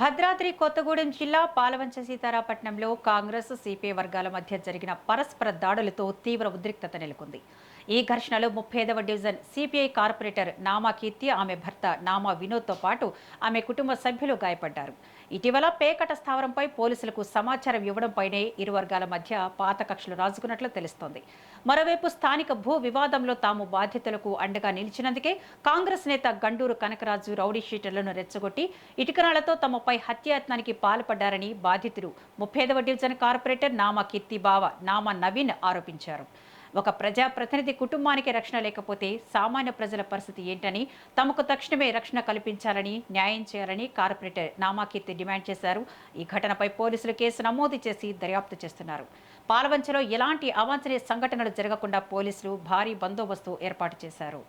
భద్రాద్రి కొత్తగూడెం జిల్లా పాలవంచ సీతారాపట్నంలో కాంగ్రెస్ సిపిఐ వర్గాల మధ్య జరిగిన పరస్పర దాడులతో తీవ్ర ఉద్రిక్తత నెలకొంది. ఈ ఘర్షణలో 35వ డివిజన్ సిపిఐ కార్పొరేటర్ నామా కీర్తి, ఆమె భర్త నామా వినోద్తో పాటు ఆమె కుటుంబ సభ్యులు గాయపడ్డారు. ఇటీవల పేకట స్థావరంపై పోలీసులకు సమాచారం ఇవ్వడంపైనే ఇరు వర్గాల మధ్య పాత కక్షలు రాజుకున్నట్లు తెలుస్తోంది. మరోవైపు స్థానిక భూ వివాదంలో తాము బాధితులకు అండగా నిలిచినందుకే కాంగ్రెస్ నేత గండూరు కనకరాజు రౌడీ షీటర్లను రెచ్చగొట్టి ఇటుకరాళ్లతో తమపై హత్యాయత్నానికి పాల్పడ్డారని బాధితులు 35వ డివిజన్ కార్పొరేటర్ నామా కీర్తి బావ నామా నవీన్ ఆరోపించారు. ఒక ప్రజాప్రతినిధి కుటుంబానికి రక్షణ లేకపోతే సామాన్య ప్రజల పరిస్థితి ఏంటని, తమకు తక్షణమే రక్షణ కల్పించాలని, న్యాయం చేయాలని కార్పొరేటర్ నామా కీర్తి డిమాండ్ చేశారు. ఈ ఘటనపై పోలీసులు కేసు నమోదు చేసి దర్యాప్తు చేస్తున్నారు. పాలవంచలో ఎలాంటి అవాంఛనీయ సంఘటనలు జరగకుండా పోలీసులు భారీ బందోబస్తు ఏర్పాటు చేశారు.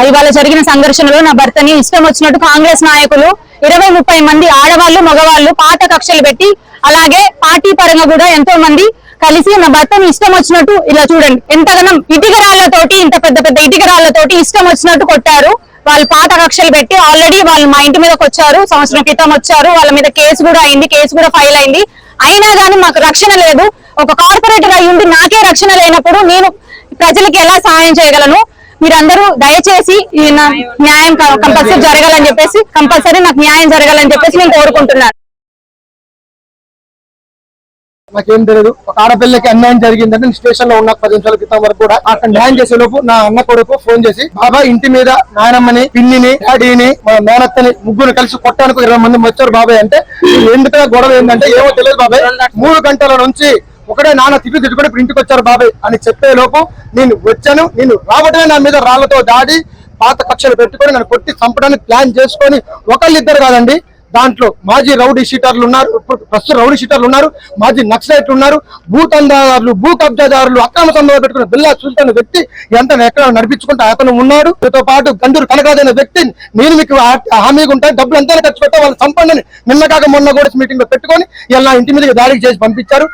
ఇవాళ జరిగిన సంఘర్షణలో నా భర్తని ఇష్టం వచ్చినట్టు కాంగ్రెస్ నాయకులు 20-30 మంది ఆడవాళ్లు మగవాళ్లు పాత కక్షలు పెట్టి, అలాగే పార్టీ పరంగా కూడా ఎంతో మంది కలిసి నా భర్తని ఇష్టం వచ్చినట్టు ఇలా చూడండి ఎంతగానో ఇటుకరాళ్లతోటి, ఇంత పెద్ద పెద్ద ఇటుకరాళ్లతోటి ఇష్టం వచ్చినట్టు కొట్టారు. వాళ్ళు పాత కక్షలు పెట్టి ఆల్రెడీ వాళ్ళు మా ఇంటి మీదకి వచ్చారు, సంవత్సరం క్రితం వచ్చారు. వాళ్ళ మీద కేసు కూడా అయింది, కేసు కూడా ఫైల్ అయింది. అయినా కానీ మాకు రక్షణ లేదు. ఒక కార్పొరేటర్ అయి ఉండి నాకే రక్షణ లేనప్పుడు నేను ప్రజలకి ఎలా సహాయం చేయగలను? మీరందరూ దయచేసి న్యాయం కంపల్సరీ జరగాలని చెప్పేసి, కంపల్సరీ నాకు న్యాయం జరగాలని చెప్పేసి నేను కోరుకుంటున్నాను. నాకేం తెలియదు. ఒక ఆడపిల్లకి అన్యాయం జరిగిందంటే నేను స్టేషన్ లో ఉన్న 10 నిమిషాల క్రితం వరకు కూడా అక్కడ న్యాయం చేసే లోపు నా అన్న కొడుకు ఫోన్ చేసి, బాబా ఇంటి మీద నాయనమ్మని, పిన్నిని, డాడీని, మా మేనత్తని ముగ్గురు కలిసి కొట్టడానికి 20 మంది వచ్చారు బాబాయ్ అంటే, ఎందుకంటే గొడవ ఏంటంటే ఏమో తెలియదు బాబాయ్, 3 గంటల నుంచి ఒకటే నాన్న తిట్టుకొని ఇప్పుడు ఇంటికి వచ్చారు బాబాయ్ అని చెప్పే లోపు నేను వచ్చాను. నేను రావటమే నా మీద రాళ్లతో దాడి పాత కక్షలు పెట్టుకొని నన్ను కొట్టి చంపడానికి ప్లాన్ చేసుకొని ఒకళ్ళిద్దరు కాదండి, దాంట్లో మాజీ రౌడీ షీటర్లు ఉన్నారు, ప్రస్తుత రౌడీ షీటర్లు ఉన్నారు, మాజీ నక్సలైట్లు ఉన్నారు, భూతందారులు, భూ కబ్జాదారులు, అక్రమ సంబంధం పెట్టుకున్న బిల్లా సుల్తాన్ వ్యక్తి ఎంత ఎక్కడ నడిపించుకుంటే అతను ఉన్నాడు. దీంతో పాటు గండూరు కనకరాజు అనే వ్యక్తి, నేను మీకు హామీగా ఉంటాను, డబ్బులు ఎంతైనా ఖర్చు పెట్టా వాళ్ళు చంపండి నిన్న కాక మొన్న కూడా మీటింగ్ లో పెట్టుకొని ఇలా ఇంటి మీద దాడికి చేసి పంపించారు.